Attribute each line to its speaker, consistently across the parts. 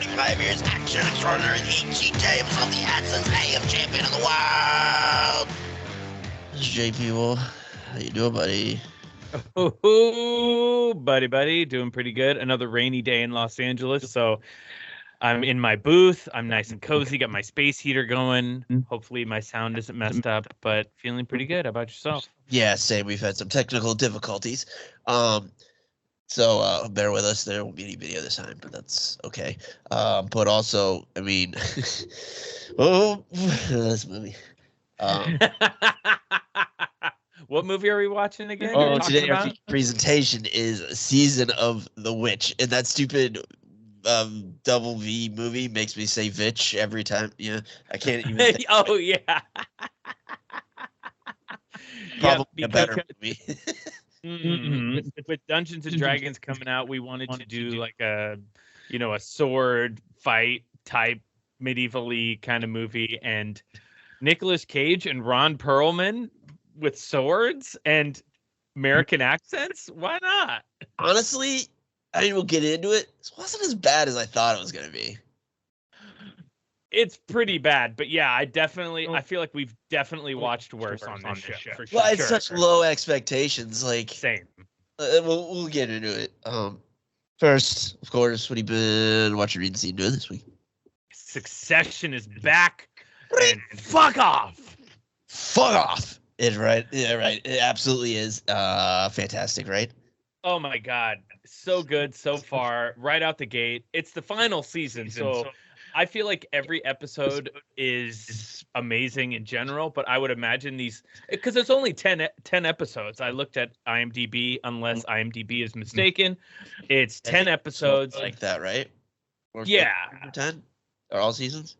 Speaker 1: 25 years, action extraordinary, H.G. James on the Adson's AM champion of the world. This is JP Will. How you doing, buddy?
Speaker 2: Oh, buddy, doing pretty good. Another rainy day in Los Angeles, so I'm in my booth. I'm nice and cozy, got my space heater going. Hopefully my sound isn't messed up, but feeling pretty good. How about yourself?
Speaker 1: Yeah, same. We've had some technical difficulties. So bear with us. There won't be any video this time, but that's okay. But also, I mean, this movie.
Speaker 2: What movie are we watching again?
Speaker 1: Oh, today our presentation is Season of the Witch, and that stupid double V movie makes me say Vitch every time. Yeah, I can't even.
Speaker 2: Oh yeah.
Speaker 1: Probably a better movie.
Speaker 2: With Dungeons and Dragons coming out, we wanted to do like a sword fight type medievally kind of movie, and Nicolas Cage and Ron Perlman with swords and American accents. Why not?
Speaker 1: Honestly, I mean, we'll get into it. It wasn't as bad as I thought it was going to be.
Speaker 2: It's pretty bad, but yeah, I feel like we've definitely watched worse on this show. For sure.
Speaker 1: Well, it's such low expectations. Like,
Speaker 2: same.
Speaker 1: We'll get into it. First, of course, what have you been watching, reading, seeing, doing this week?
Speaker 2: Succession is back. And fuck off.
Speaker 1: Fuck off. It's right. Yeah, right. It absolutely is. Fantastic, right?
Speaker 2: Oh my God. So good so far. Right out the gate. It's the final season. So I feel like every episode is amazing in general, but I would imagine these, because it's only 10 episodes. I looked at IMDb, unless IMDb is mistaken. It's 10 episodes.
Speaker 1: Like that, right? Or
Speaker 2: yeah.
Speaker 1: 10? Or all seasons?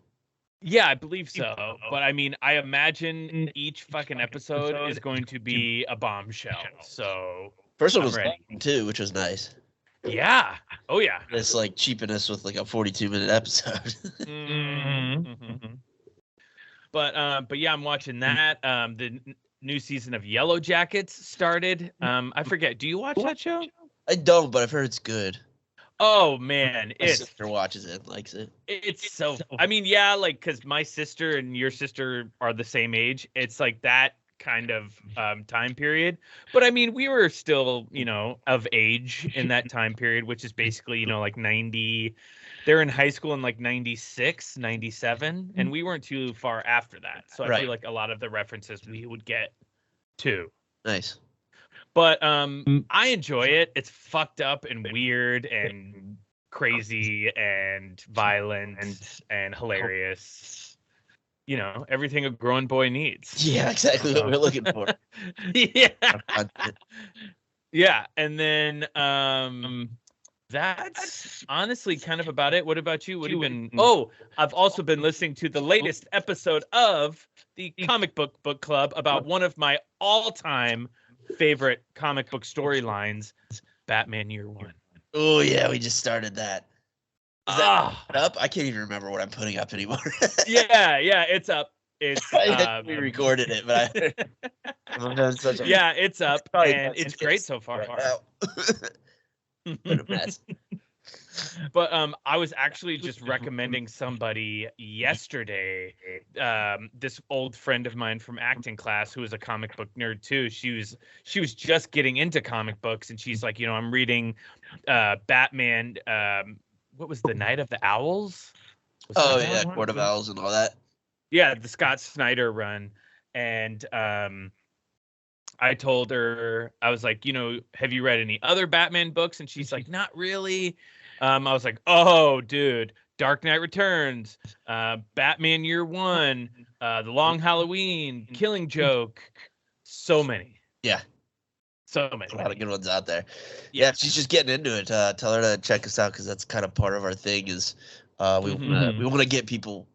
Speaker 2: Yeah, I believe so. But I mean, I imagine each fucking episode is going to be a bombshell. So
Speaker 1: first one was ready too, which was nice.
Speaker 2: Yeah. Oh yeah.
Speaker 1: It's like cheapness with like a 42-minute episode.
Speaker 2: But yeah, I'm watching that. The new season of Yellow Jackets started. I forget. Do you watch that show?
Speaker 1: I don't, but I've heard it's good.
Speaker 2: Oh man,
Speaker 1: my sister watches it, likes it.
Speaker 2: It's so. I mean, yeah, like because my sister and your sister are the same age. It's like that kind of time period. But I mean, we were still, of age in that time period, which is basically, like 90. They're in high school in like 96, 97, and we weren't too far after that. So I feel like a lot of the references we would get too.
Speaker 1: Nice.
Speaker 2: But I enjoy it. It's fucked up and weird and crazy and violent and hilarious. Everything a grown boy needs.
Speaker 1: Yeah, exactly what we're looking for.
Speaker 2: Yeah. Yeah, and then that's honestly kind of about it. What about you? What have you been? Oh, I've also been listening to the latest episode of the Comic Book Club about one of my all-time favorite comic book storylines, Batman Year One.
Speaker 1: Oh yeah, we just started that. Is that up? I can't even remember what I'm putting up anymore.
Speaker 2: yeah, it's up. It's
Speaker 1: we recorded it, but I'm having such a
Speaker 2: it's up, and it's great so far.
Speaker 1: What a mess.
Speaker 2: But I was actually just recommending somebody yesterday. This old friend of mine from acting class, who is a comic book nerd too. She was just getting into comic books, and she's like, I'm reading Batman. What was the Night of the Owls?
Speaker 1: Court of Owls and all that.
Speaker 2: Yeah, the Scott Snyder run, and I told her, I was like, have you read any other Batman books? And she's like, not really. I was like, oh, dude, Dark Knight Returns, Batman Year One, The Long Halloween, Killing Joke, so many.
Speaker 1: Yeah.
Speaker 2: So many.
Speaker 1: A lot of good ones out there. Yeah, if she's just getting into it, tell her to check us out, because that's kind of part of our thing is we want to get people,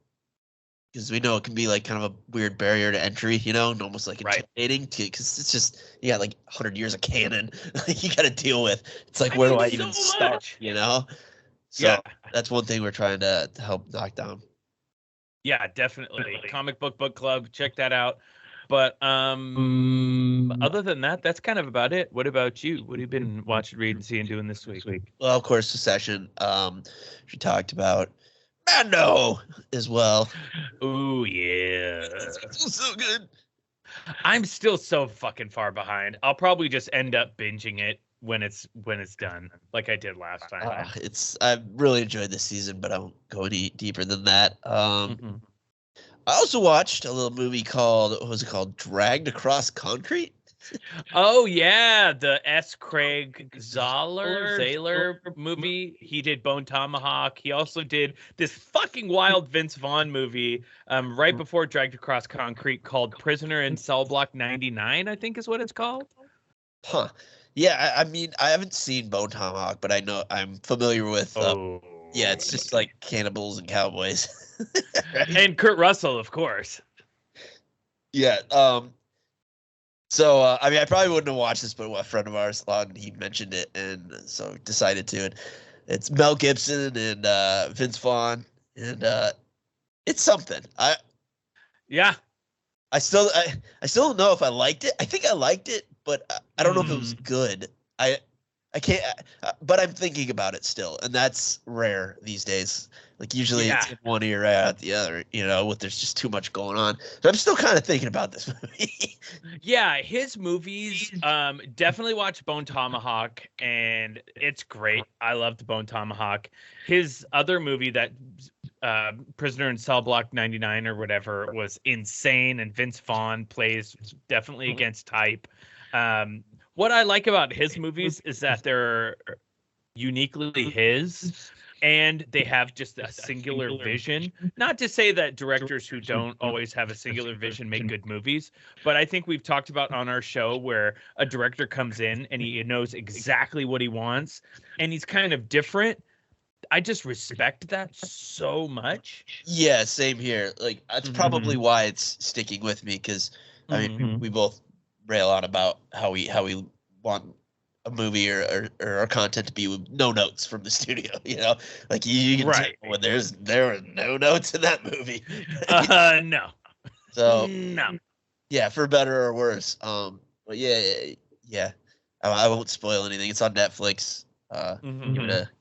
Speaker 1: because we know it can be like kind of a weird barrier to entry, and almost like intimidating, because it's just, you got like 100 years of canon you got to deal with. It's like, where do I even start, So that's one thing we're trying to help knock down.
Speaker 2: Yeah, definitely. Comic Book Club, check that out. But other than that, that's kind of about it. What about you? What have you been watching, reading, seeing, doing this week?
Speaker 1: Well, of course, Succession. She talked about. Mando as well.
Speaker 2: Oh yeah,
Speaker 1: It's so good.
Speaker 2: I'm still so fucking far behind. I'll probably just end up binging it when it's done, like I did last time.
Speaker 1: I really enjoyed this season, but I won't go any deeper than that.
Speaker 2: Mm-hmm.
Speaker 1: I also watched a little movie called, what was it called? Dragged Across Concrete?
Speaker 2: Oh yeah, the S. Craig Zahler movie. He did Bone Tomahawk. He also did this fucking wild Vince Vaughn movie right before Dragged Across Concrete called Prisoner in Cell Block 99, I think is what it's called.
Speaker 1: Huh. Yeah, I mean, I haven't seen Bone Tomahawk, but I know I'm familiar with. Yeah, it's just like cannibals and cowboys.
Speaker 2: Right? And Kurt Russell, of course.
Speaker 1: Yeah. So I mean, I probably wouldn't have watched this, but a friend of ours thought, and he mentioned it, and so decided to. And it's Mel Gibson and Vince Vaughn, and it's something. I still don't know if I liked it. I think I liked it, but I don't know if it was good. I can't, but I'm thinking about it still, and that's rare these days. Like usually it's in one ear out the other, there's just too much going on. So I'm still kind of thinking about this movie.
Speaker 2: Yeah, his movies, definitely watch Bone Tomahawk, and it's great. I loved Bone Tomahawk. His other movie, that Prisoner in Cell Block 99 or whatever, was insane, and Vince Vaughn plays definitely against type. What I like about his movies is that they're uniquely his, and they have just a singular vision. Not to say that directors who don't always have a singular vision make good movies, but I think we've talked about on our show where a director comes in and he knows exactly what he wants, and he's kind of different. I just respect that so much.
Speaker 1: Yeah, same here. Like that's probably why it's sticking with me, because I mean we both rail on about how we want a movie or our content to be with no notes from the studio, like you can tell when there were no notes in that movie.
Speaker 2: No.
Speaker 1: So
Speaker 2: no.
Speaker 1: Yeah, for better or worse. But yeah. I won't spoil anything. It's on Netflix.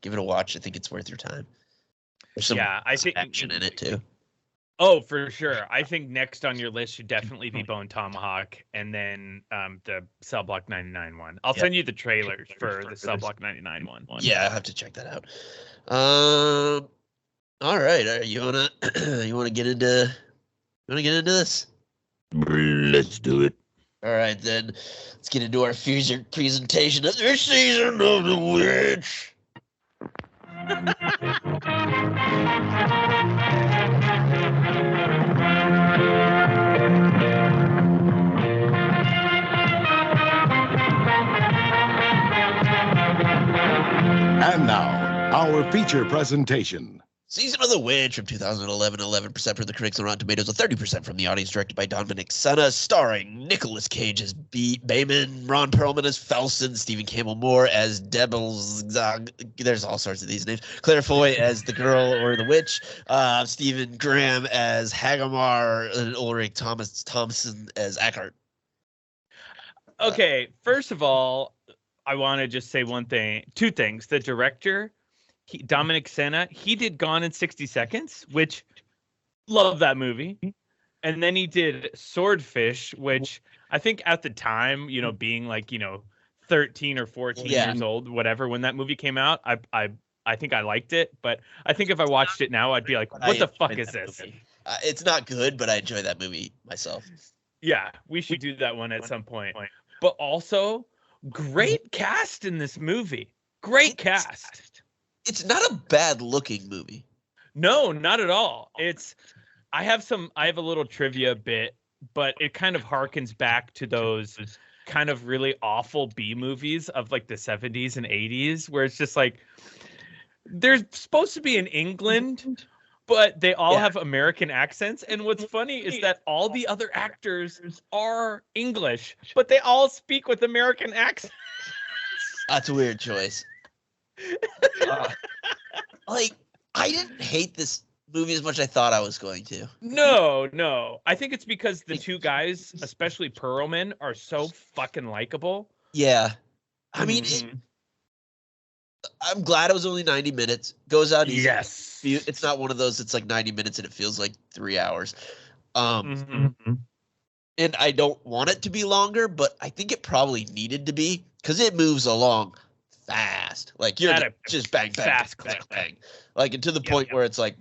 Speaker 1: Give it a watch. I think it's worth your time. There's some
Speaker 2: I think
Speaker 1: action in it too.
Speaker 2: Oh, for sure. I think next on your list should definitely be Bone Tomahawk, and then the Cell Block 99 one. I'll send you the trailers for the Cell Block 99 one.
Speaker 1: Yeah, I have to check that out. All right. You wanna get into this?
Speaker 3: Let's do it.
Speaker 1: All right, then let's get into our future presentation of this season of The Witch.
Speaker 3: And now, our feature presentation.
Speaker 1: Season of the Witch from 2011, 11% from the critics on Rotten Tomatoes, 30% from the audience, directed by Dominic Sena, starring Nicolas Cage as Bayman, Ron Perlman as Felson, Stephen Campbell Moore as Devilzag, there's all sorts of these names, Claire Foy as the girl or the witch, Stephen Graham as Hagamar, and Ulrich Thompson as Eckhart.
Speaker 2: Okay, first of all, I want to just say two things. The director, Dominic Sena, he did Gone in 60 Seconds, which love that movie. And then he did Swordfish, which I think at the time, being like, 13 or 14 years old, whatever, when that movie came out, I think I liked it. But I think if I watched it now, I'd be like, what the fuck is this?
Speaker 1: It's not good, but I enjoy that movie myself.
Speaker 2: Yeah, we should do that one at some point. But also, great cast in this movie. Great cast.
Speaker 1: It's not a bad looking movie.
Speaker 2: No, not at all. I have a little trivia bit, but it kind of harkens back to those kind of really awful B movies of like the 70s and 80s, where it's just like they're supposed to be in England, but they all have American accents. And what's funny is that all the other actors are English, but they all speak with American accents.
Speaker 1: That's a weird choice. I didn't hate this movie as much as I thought I was going to.
Speaker 2: No. I think it's because the two guys, especially Perlman, are so fucking likable.
Speaker 1: Yeah. I mean, I'm glad it was only 90 minutes. Goes out easy.
Speaker 2: Yes.
Speaker 1: It's not one of those. It's like 90 minutes and it feels like 3 hours.
Speaker 2: Mm-hmm.
Speaker 1: And I don't want it to be longer, but I think it probably needed to be because it moves along fast. Like you're just bang, bang,
Speaker 2: fast
Speaker 1: bang,
Speaker 2: clip.
Speaker 1: bang. Like and to the point where it's like,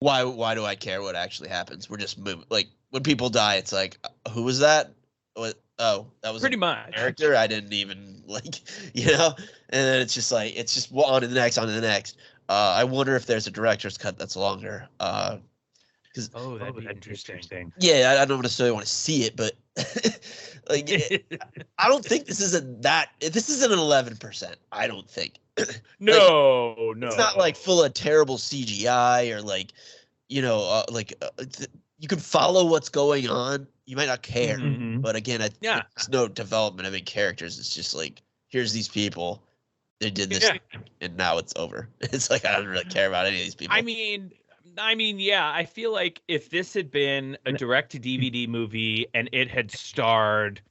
Speaker 1: why do I care what actually happens? We're just moving. Like when people die, it's like, who was that? What? Oh, that was
Speaker 2: pretty much
Speaker 1: character. I didn't even like, And then it's just like it's just on to the next, on to the next. I wonder if there's a director's cut that's longer.
Speaker 2: That'd be interesting.
Speaker 1: Yeah, I don't necessarily want to see it, but like, I don't think this isn't that. This isn't an 11%. I don't think.
Speaker 2: No.
Speaker 1: It's not like full of terrible CGI or like, you can follow what's going on. You might not care, but again, it's no development of any characters. It's just like, here's these people. They did this, and now it's over. It's like I don't really care about any of these people.
Speaker 2: I mean, yeah. I feel like if this had been a direct-to-DVD movie and it had starred,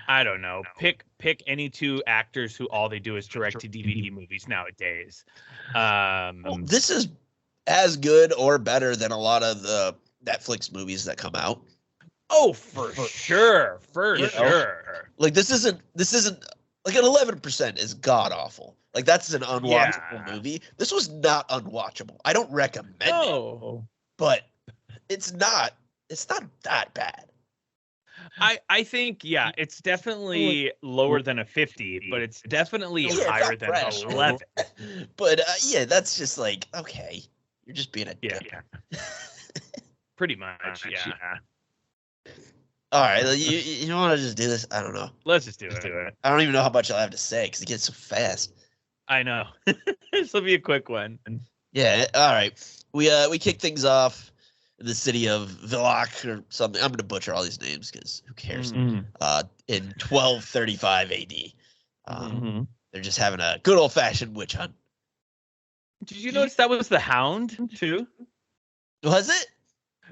Speaker 2: I don't know, pick any two actors who all they do is direct-to-DVD movies nowadays.
Speaker 1: This is as good or better than a lot of the Netflix movies that come out.
Speaker 2: Oh, for sure.
Speaker 1: Like this isn't like an 11% is god awful. Like that's an unwatchable movie. This was not unwatchable. I don't recommend it, but it's not that bad.
Speaker 2: I think it's definitely lower than a 50, but it's definitely higher than 11.
Speaker 1: But that's just like, okay, you're just being a dick.
Speaker 2: Pretty much, yeah.
Speaker 1: All right, you want to just do this? I don't know.
Speaker 2: Let's just do it.
Speaker 1: I don't even know how much I'll have to say because it gets so fast.
Speaker 2: I know. This will be a quick one.
Speaker 1: Yeah. All right. We kick things off in the city of Villach or something. I'm gonna butcher all these names because who cares? In 1235 AD, they're just having a good old fashioned witch hunt.
Speaker 2: Did you notice that was the Hound too?
Speaker 1: Was it?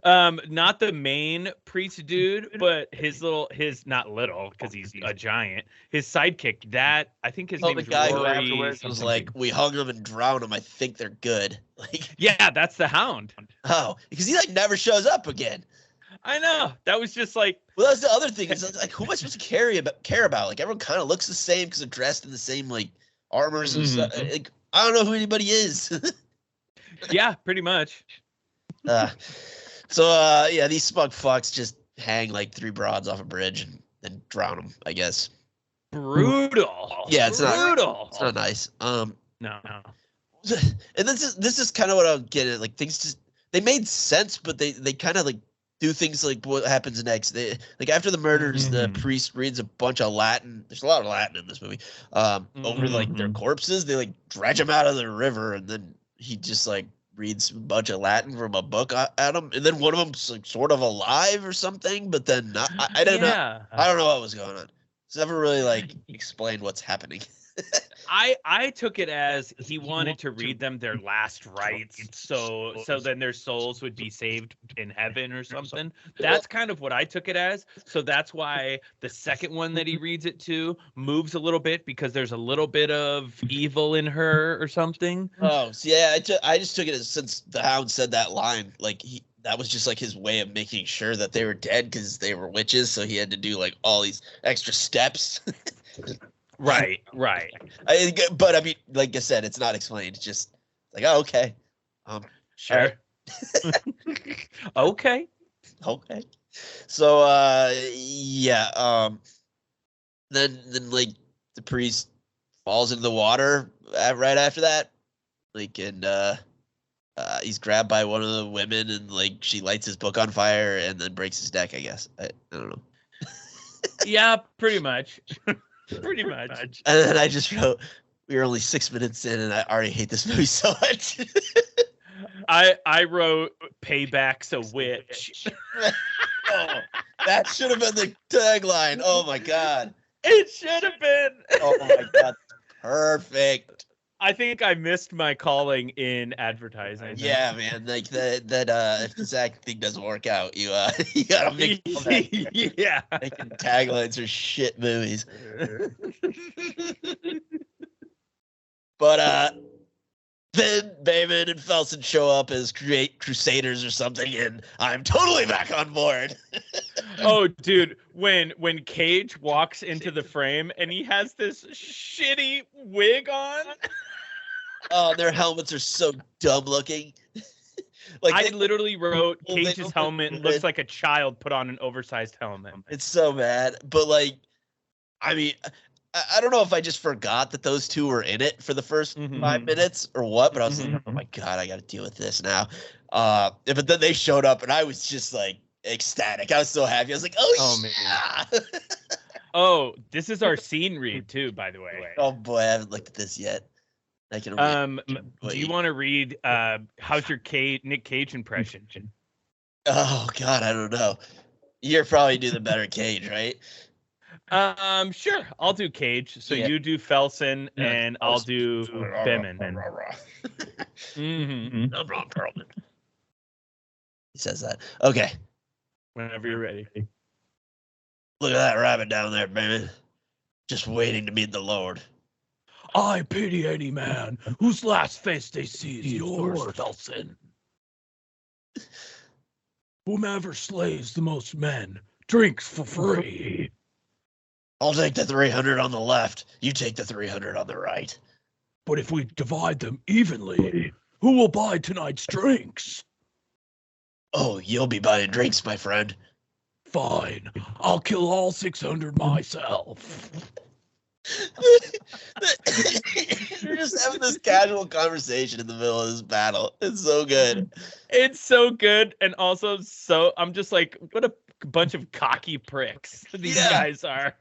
Speaker 2: Not the main priest dude, but his not little because he's a giant. His sidekick. That I think his name is
Speaker 1: guy
Speaker 2: Rory.
Speaker 1: Who afterwards was like, we hung them and drowned them. I think they're good. Like,
Speaker 2: yeah, that's the Hound.
Speaker 1: Oh, because he like never shows up again.
Speaker 2: I know. That was just like.
Speaker 1: Well, that's the other thing. Is like, who am I supposed to care about? Like, everyone kind of looks the same because they're dressed in the same like armors and stuff. Like, I don't know who anybody is.
Speaker 2: Yeah, pretty much.
Speaker 1: So these smug fucks just hang like 3 broads off a bridge and drown them, I guess.
Speaker 2: Brutal.
Speaker 1: Yeah, it's
Speaker 2: brutal.
Speaker 1: It's not nice.
Speaker 2: No.
Speaker 1: And this is kind of what I'm getting at. Like things just they made sense, but they kind of like do things like what happens next. They like after the murders, the priest reads a bunch of Latin. There's a lot of Latin in this movie. Over like their corpses, they like dredge them out of the river, and then he just like reads a bunch of Latin from a book at him, and then one of them's like sort of alive or something, but then not. I don't know. I don't know what was going on. It's never really like explained what's happening.
Speaker 2: I took it as he wanted to read them their last rites, so then their souls would be saved in heaven or something. That's kind of what I took it as. So that's why the second one that he reads it to moves a little bit because there's a little bit of evil in her or something.
Speaker 1: Oh, so yeah, I just took it as since the Hound said that line, like that was just like his way of making sure that they were dead because they were witches, so he had to do like all these extra steps.
Speaker 2: Right.
Speaker 1: But I mean, like I said, it's not explained. It's just like, oh, okay.
Speaker 2: Sure. Okay.
Speaker 1: So, then like the priest falls into the water right after that, like, and he's grabbed by one of the women, and like she lights his book on fire, and then breaks his neck. I guess I don't know.
Speaker 2: Yeah, pretty much. Pretty much.
Speaker 1: And then I just wrote, we were only 6 minutes in, and I already hate this movie so much.
Speaker 2: I wrote, payback's a witch.
Speaker 1: Oh, that should have been the tagline. Oh, my God.
Speaker 2: It should have been.
Speaker 1: Oh, my God. Perfect.
Speaker 2: I think I missed my calling in advertising.
Speaker 1: Yeah, man. Like that if this acting thing doesn't work out, you gotta make
Speaker 2: yeah.
Speaker 1: Making taglines for shit movies. But then Bayman and Felson show up as Crusaders or something, and I'm totally back on board.
Speaker 2: Oh, dude, when Cage walks into the frame and he has this shitty wig on.
Speaker 1: Oh, their helmets are so dumb looking.
Speaker 2: I literally wrote Cage's helmet looks like a child put on an oversized helmet.
Speaker 1: It's so bad. But like, I mean, I don't know if I just forgot that those two were in it for the first 5 minutes or what, but I was like, oh my God, I got to deal with this now. But then they showed up and I was just like ecstatic. I was so happy. I was like, oh yeah. Man.
Speaker 2: Oh, this is our scene read too, by the way.
Speaker 1: Oh boy, I haven't looked at this yet. I can
Speaker 2: do you want to read how's your Nick Cage impression?
Speaker 1: Oh God, I don't know. You're probably do the better Cage, right?
Speaker 2: Sure. I'll do Cage. So you do Felson and I'll do Bemin.
Speaker 1: I'm Ron Perlman. He says that. Okay.
Speaker 2: Whenever you're ready.
Speaker 1: Look at that rabbit down there, baby. Just waiting to meet the Lord.
Speaker 4: I pity any man whose last face they see is yours, Felson. Whomever slays the most men drinks for free.
Speaker 1: I'll take the 300 on the left. You take the 300 on the right.
Speaker 4: But if we divide them evenly, who will buy tonight's drinks?
Speaker 1: Oh, you'll be buying drinks, my friend.
Speaker 4: Fine. I'll kill all 600 myself.
Speaker 1: You're just having this casual conversation in the middle of this battle. It's so good.
Speaker 2: It's so good. And also I'm just like, what a bunch of cocky pricks these guys are.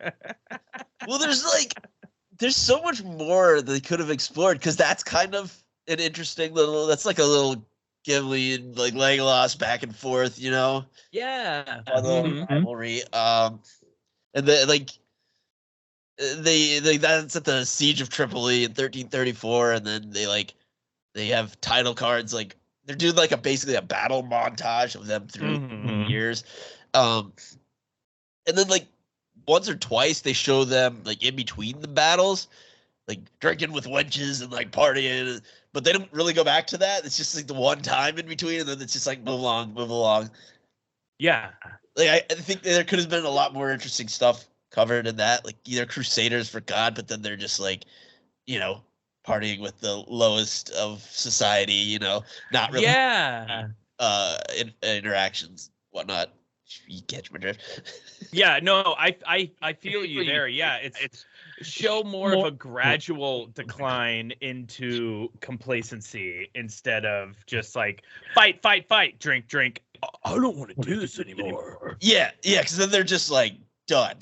Speaker 1: Well, there's so much more they could have explored, because that's kind of an interesting that's like a little Gimli and like Legolas back and forth, you know?
Speaker 2: Yeah.
Speaker 1: Rivalry. And then like they that's at the Siege of Tripoli in 1334, and then they have title cards, like they're doing like basically a battle montage of them through years. And then like once or twice they show them like in between the battles, like drinking with wenches and like partying, but they don't really go back to that. It's just like the one time in between, and then it's just like move along.
Speaker 2: Yeah.
Speaker 1: Like I think there could have been a lot more interesting stuff covered in that, like either Crusaders for God, but then they're just like, you know, partying with the lowest of society, you know, not really interactions, whatnot. You catch my drift.
Speaker 2: Yeah, no, I feel you there. Yeah, it's show more of a gradual decline into complacency instead of just like fight, drink.
Speaker 4: I don't want to do this anymore.
Speaker 1: Yeah, because then they're just like done.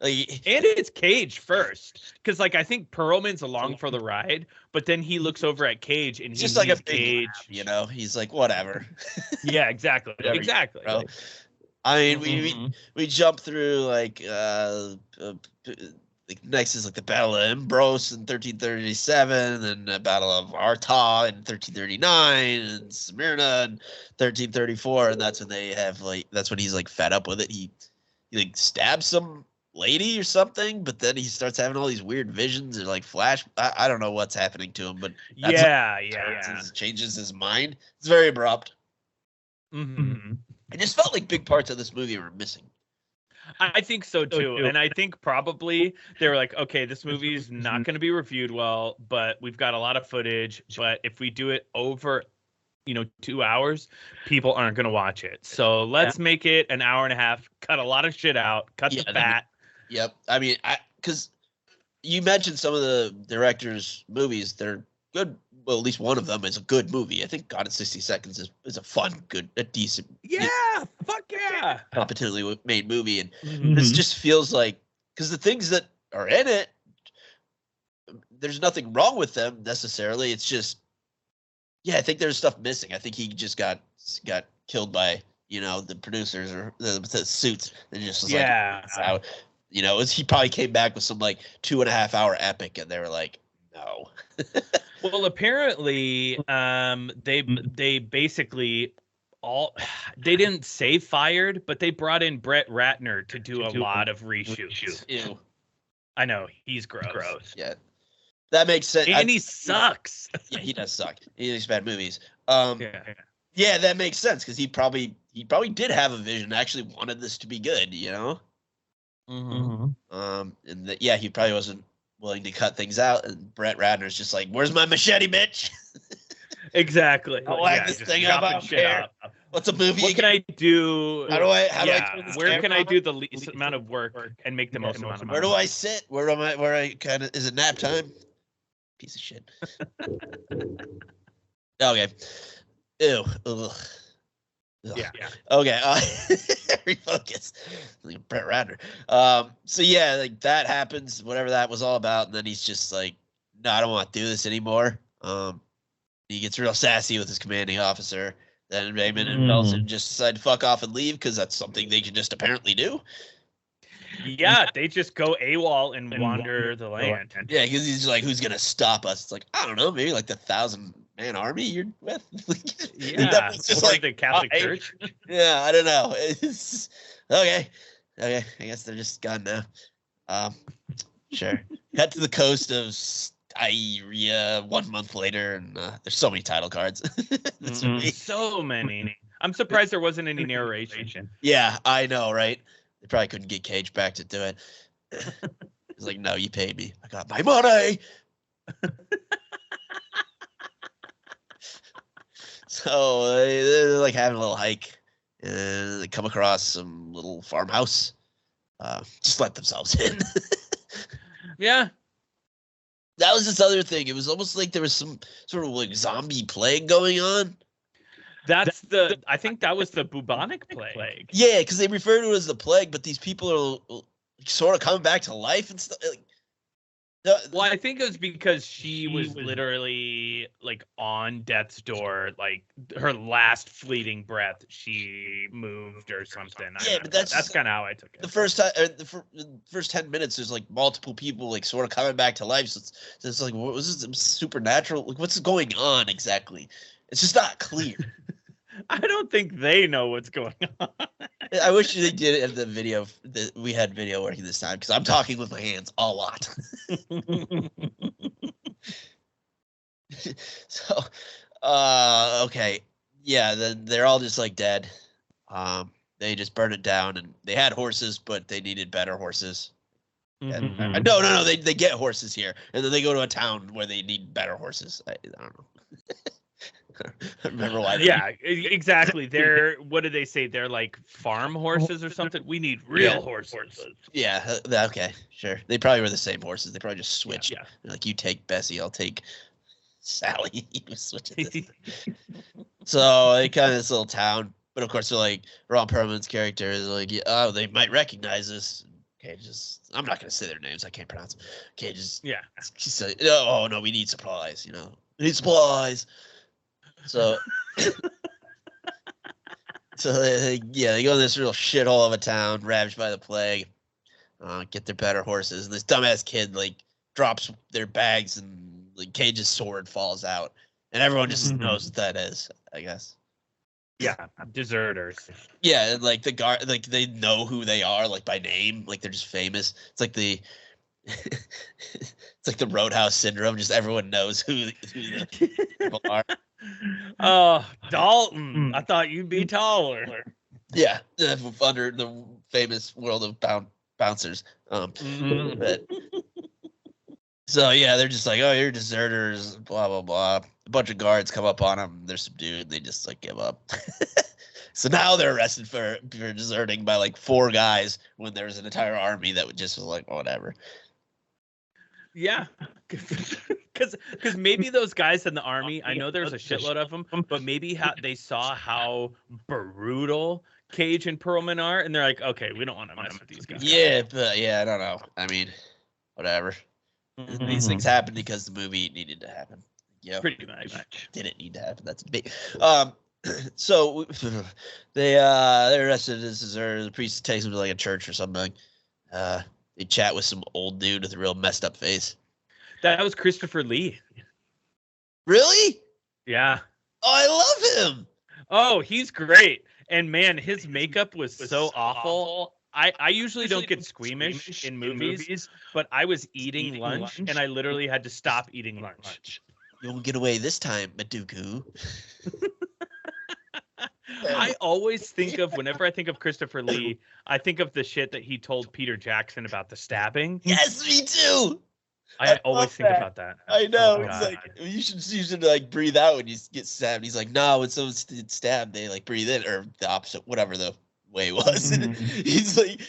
Speaker 2: And it's Cage first, because like I think Perlman's along for the ride, but then he looks over at Cage and he's
Speaker 1: just like a
Speaker 2: Cage,
Speaker 1: you know. He's like, whatever.
Speaker 2: Yeah, exactly.
Speaker 1: Bro. I mean, we jump through like next is like the Battle of Imbros in 1337, and the Battle of Arta in 1339, and Smyrna in 1334, and that's when they have that's when he's like fed up with it. He like stabs some lady or something, but then he starts having all these weird visions or like flash. I don't know what's happening to him, but changes his mind. It's very abrupt. It just felt like big parts of this movie were missing.
Speaker 2: I think so too. And I think probably they were like, okay, this movie is not going to be reviewed well, but we've got a lot of footage, but if we do it over 2 hours, people aren't going to watch it. So let's make it an hour and a half, cut a lot of shit out, cut the fat.
Speaker 1: Yep. I mean, because you mentioned some of the director's movies, they're good. Well, at least one of them is a good movie. I think Gone in 60 Seconds is a fun, good, a decent.
Speaker 2: Yeah, fuck yeah.
Speaker 1: Competently made movie. And this just feels like, because the things that are in it, there's nothing wrong with them necessarily. It's just, I think there's stuff missing. I think he just got killed by, the producers or the suits. And just was out. He probably came back with some like 2.5 hour epic, and they were like, no.
Speaker 2: Well, apparently, they basically they didn't say fired, but they brought in Brett Ratner to do a lot of reshoots.
Speaker 1: Ew.
Speaker 2: I know, he's gross.
Speaker 1: Yeah. That makes sense.
Speaker 2: And he sucks.
Speaker 1: Yeah, he does suck. He makes bad movies.
Speaker 2: Yeah,
Speaker 1: that makes sense because he probably did have a vision. Actually, wanted this to be good. And he probably wasn't willing to cut things out. And Brett Ratner's just like, "Where's my machete, bitch?"
Speaker 2: Exactly.
Speaker 1: I like this thing up. I don't care. What's a movie?
Speaker 2: What can I do?
Speaker 1: How do I turn this
Speaker 2: where can I
Speaker 1: camera
Speaker 2: do the least amount of work and make the most amount of money?
Speaker 1: Where do I sit? Where I kind of, is it nap time? Piece of shit. Okay. Ew. Ugh.
Speaker 2: Yeah.
Speaker 1: Okay. Refocus. Like Brett Ratner. So yeah, like that happens, whatever that was all about, and then he's just like, no, I don't want to do this anymore. He gets real sassy with his commanding officer. Then Raymond and Nelson just decide to fuck off and leave because that's something they can just apparently do.
Speaker 2: Yeah, they just go AWOL and wander the land.
Speaker 1: Yeah, because he's like, who's gonna stop us? It's like, I don't know, maybe like the 1,000-man army you're with.
Speaker 2: Yeah,
Speaker 1: it's just
Speaker 2: or
Speaker 1: like
Speaker 2: the Catholic Church.
Speaker 1: Yeah, I don't know. It's okay. I guess they're just gone now. Sure. Cut to the coast of Styria 1 month later, and there's so many title cards.
Speaker 2: So many. I'm surprised there wasn't any narration.
Speaker 1: Yeah, I know, right? They probably couldn't get Cage back to do it. He's like, no, you paid me. I got my money. So they're like having a little hike, and they come across some little farmhouse. Just let themselves in.
Speaker 2: Yeah.
Speaker 1: That was this other thing. It was almost like there was some sort of like zombie plague going on.
Speaker 2: I think that was the bubonic plague.
Speaker 1: Yeah, because they refer to it as the plague, but these people are sort of coming back to life and stuff.
Speaker 2: Well, I think it was because she was literally like on death's door, like her last fleeting breath, she moved or something.
Speaker 1: Yeah, but that's
Speaker 2: kind of how I took it.
Speaker 1: The first 10 minutes, there's like multiple people like sort of coming back to life. So it's like, what was this supernatural? Like, what's going on exactly? It's just not clear.
Speaker 2: I don't think they know what's going on.
Speaker 1: I wish they did it in the video. We had video working this time because I'm talking with my hands a lot. So, okay, yeah, then they're all just like dead. They just burned it down, and they had horses, but they needed better horses. And, no, they get horses here, and then they go to a town where they need better horses. I don't know. I remember why.
Speaker 2: Yeah, exactly. They're, what did they say? They're like farm horses or something. We need real horses.
Speaker 1: Yeah. Okay. Sure. They probably were the same horses. They probably just switched.
Speaker 2: Yeah.
Speaker 1: Like, you take Bessie, I'll take Sally. You switch it. So they come to this little town, but of course they're like, Ron Perlman's character is like, oh, they might recognize us. Okay, I'm not gonna say their names. I can't pronounce them. Okay, she's like, oh no, we need supplies. We need supplies. So, they go in this real shithole of a town, ravaged by the plague. Get their better horses, and this dumbass kid like drops their bags, and like Cage's sword falls out, and everyone just knows what that is, I guess.
Speaker 2: Yeah, deserters.
Speaker 1: Yeah, and like the guard, like they know who they are, like by name, like they're just famous. It's like the Roadhouse syndrome. Just everyone knows who the people are.
Speaker 2: Oh, Dalton! I thought you'd be taller.
Speaker 1: Yeah, under the famous world of bouncers. But, so yeah, they're just like, oh, you're deserters, blah blah blah. A bunch of guards come up on them. They're subdued. They just like give up. So now they're arrested for deserting by like 4 guys when there's an entire army that would just was like, whatever.
Speaker 2: Yeah, because maybe those guys in the army, I know there's a shitload of them, but maybe they saw how brutal Cage and Perlman are, and they're like, okay, we don't want to mess with these guys.
Speaker 1: Yeah, but yeah, I don't know. I mean, whatever. These things happen because the movie needed to happen. Yeah,
Speaker 2: pretty much.
Speaker 1: Didn't need to happen. That's big. So they're arrested as deserters. The priest takes them to like a church or something. They chat with some old dude with a real messed up face.
Speaker 2: That was Christopher Lee.
Speaker 1: Really?
Speaker 2: Yeah.
Speaker 1: Oh, I love him.
Speaker 2: Oh, he's great. And man, his makeup was so awful. I usually don't get squeamish in movies, but I was eating lunch and I literally had to stop eating lunch.
Speaker 1: You won't get away this time, Madugu.
Speaker 2: I always think of, whenever I think of Christopher Lee, I think of the shit that he told Peter Jackson about the stabbing.
Speaker 1: Yes, me too.
Speaker 2: I always think about that.
Speaker 1: I know.
Speaker 2: Oh,
Speaker 1: It's
Speaker 2: God.
Speaker 1: like you should like breathe out when you get stabbed. He's like, no, when someone's stabbed, they like breathe in, or the opposite, whatever the way was. And he's like,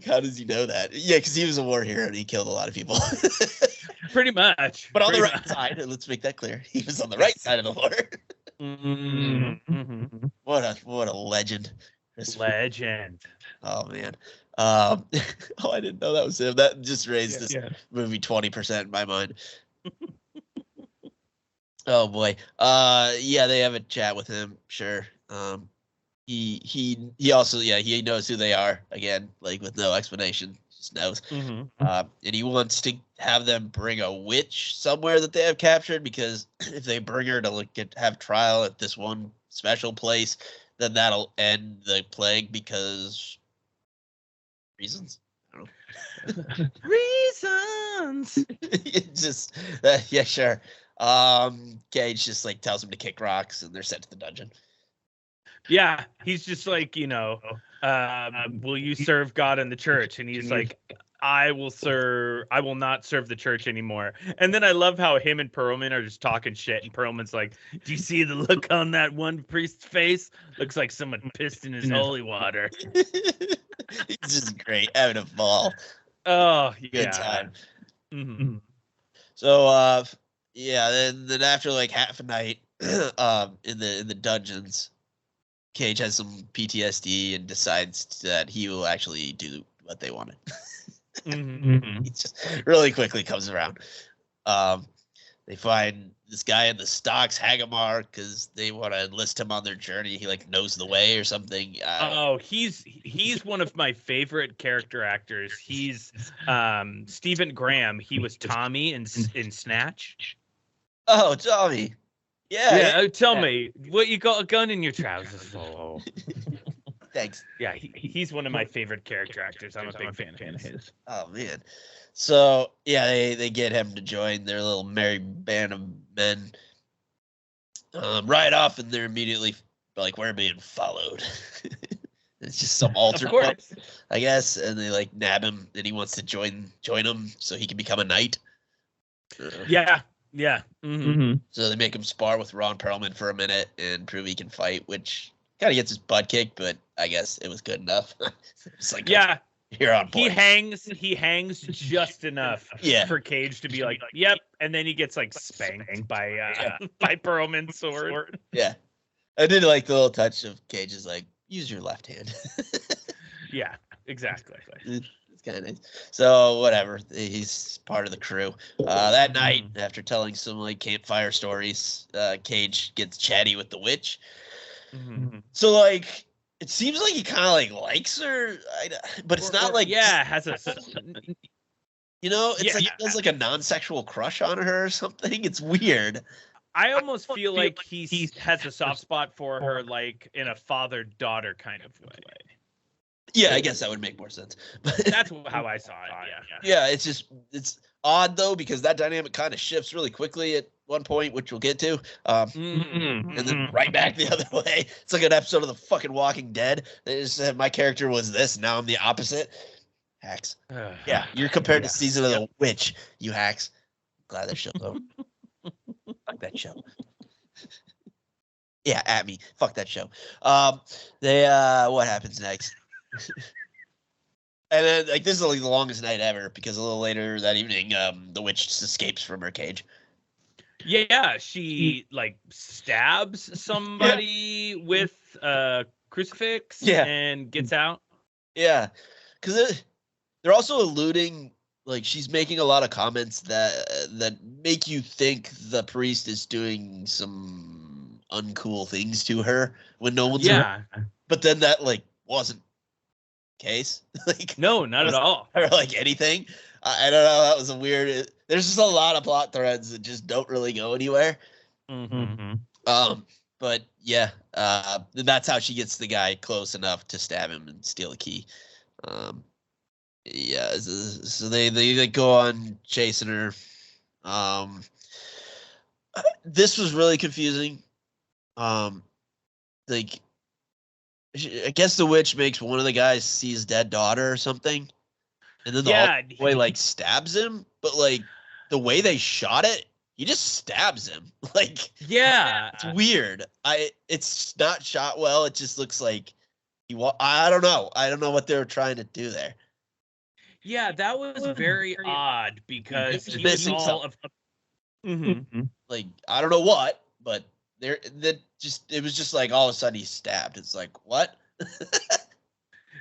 Speaker 1: how does he know that? Yeah, because he was a war hero and he killed a lot of people.
Speaker 2: Pretty much.
Speaker 1: But on the
Speaker 2: Pretty
Speaker 1: right side, and let's make that clear. He was on the right side of the war.
Speaker 2: Mm-hmm.
Speaker 1: What a legend.
Speaker 2: Legend.
Speaker 1: Oh man. Oh, I didn't know that was him. That just raised this movie 20% in my mind. Oh boy. Yeah, they have a chat with him. Sure. He also he knows who they are again, like with no explanation. Just knows. And he wants to have them bring a witch somewhere that they have captured, because if they bring her to have trial at this one special place, then that'll end the plague, because reasons. I don't know.
Speaker 2: Reasons.
Speaker 1: It's just yeah, sure. Cage just like tells him to kick rocks, and they're sent to the dungeon.
Speaker 2: Yeah, he's just like, will you serve God in the church? And he's like, I will not serve the church anymore. And then I love how him and Perlman are just talking shit, and Perlman's like, do you see the look on that one priest's face? Looks like someone pissed in his holy water.
Speaker 1: He's just great, having a ball.
Speaker 2: Oh,
Speaker 1: Good time.
Speaker 2: Mm-hmm.
Speaker 1: So then after like half a night in the dungeons, Cage has some PTSD and decides that he will actually do what they wanted. He just really quickly comes around. They find this guy in the stocks, Hagamar, because they want to enlist him on their journey. He like knows the way or something.
Speaker 2: He's one of my favorite character actors. He's Stephen Graham. He was Tommy in Snatch.
Speaker 1: Oh, Tommy. Yeah.
Speaker 2: Tell me, what you got a gun in your trousers for?
Speaker 1: Thanks.
Speaker 2: Yeah, he's one of my favorite character actors. I'm a big fan of his.
Speaker 1: Oh man. So yeah, they get him to join their little merry band of men. Right off, and they're immediately like, we're being followed. It's just some altar, I guess, and they like nab him, and he wants to join them so he can become a knight.
Speaker 2: Yeah.
Speaker 1: So they make him spar with Ron Perlman for a minute and prove he can fight, which kind of gets his butt kicked, but I guess it was good enough. It's like, you're on point.
Speaker 2: He hangs just enough for Cage to be like, yep, and then he gets like spanked by Perlman's sword.
Speaker 1: Yeah, I did like the little touch of Cage's like, use your left hand.
Speaker 2: Yeah, exactly.
Speaker 1: It's kind of nice. So whatever, he's part of the crew. That night, after telling some like campfire stories, Cage gets chatty with the witch. So like, it seems like he kind of like likes her, but it's not like
Speaker 2: has a
Speaker 1: it's like he has like a non-sexual crush on her or something. It's weird.
Speaker 2: I almost feel like he has a soft spot for her, like in a father-daughter kind of way.
Speaker 1: Yeah, I guess that would make more sense.
Speaker 2: That's how I saw it.
Speaker 1: Yeah, it's odd though, because that dynamic kind of shifts really quickly at one point, which we'll get to, and then right back the other way. It's like an episode of the fucking Walking Dead. They just said my character was this, now I'm the opposite. Hacks. Yeah, you're compared to Season of the Witch, you hacks. Glad that show's over. Fuck that show. Yeah, at me. Fuck that show. What happens next? And then, like, this is like the longest night ever, because a little later that evening, the witch just escapes from her cage.
Speaker 2: Yeah, she like stabs somebody with a crucifix and gets out.
Speaker 1: Yeah, because they're also alluding, like, she's making a lot of comments that make you think the priest is doing some uncool things to her when no one's around. But then that like wasn't case. Like, no,
Speaker 2: not at all.
Speaker 1: Or like anything. I don't know. That was a weird. There's just a lot of plot threads that just don't really go anywhere. But yeah, that's how she gets the guy close enough to stab him and steal the key. Yeah, so they go on chasing her. This was really confusing. Like, I guess the witch makes one of the guys see his dead daughter or something, and then the boy like stabs him. But like the way they shot it, he just stabs him. Like,
Speaker 2: yeah,
Speaker 1: it's weird. It's not shot well. It just looks like I don't know. I don't know what they were trying to do there.
Speaker 2: Yeah, that was very odd because
Speaker 1: He was
Speaker 2: he was
Speaker 1: missing
Speaker 2: all of.
Speaker 1: Like, I don't know what, but it was just like all of a sudden he's stabbed. It's like, what?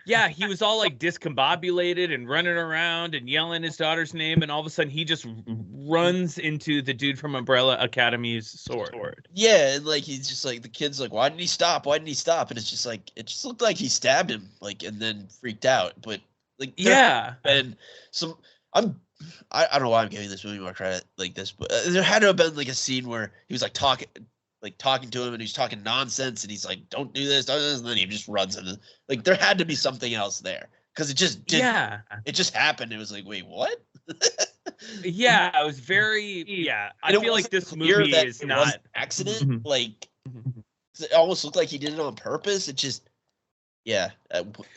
Speaker 2: Yeah, he was all like discombobulated and running around and yelling his daughter's name, and all of a sudden he just runs into the dude from Umbrella Academy's sword.
Speaker 1: Yeah, and like he's just like, the kid's like, why didn't he stop? Why didn't he stop? And it's just like, it just looked like he stabbed him, like, and then freaked out. But like,
Speaker 2: yeah,
Speaker 1: and some I don't know why I'm giving this movie more credit like this, but there had to have been like a scene where he was like talking to him, and he's talking nonsense, and he's like, don't do this, and then he just runs into, like, there had to be something else there, because it just didn't. Yeah, it just happened. It was like, wait, what?
Speaker 2: Yeah, it was very. Yeah, I feel like this movie is not
Speaker 1: an accident. Like, it almost looked like he did it on purpose. It just, yeah,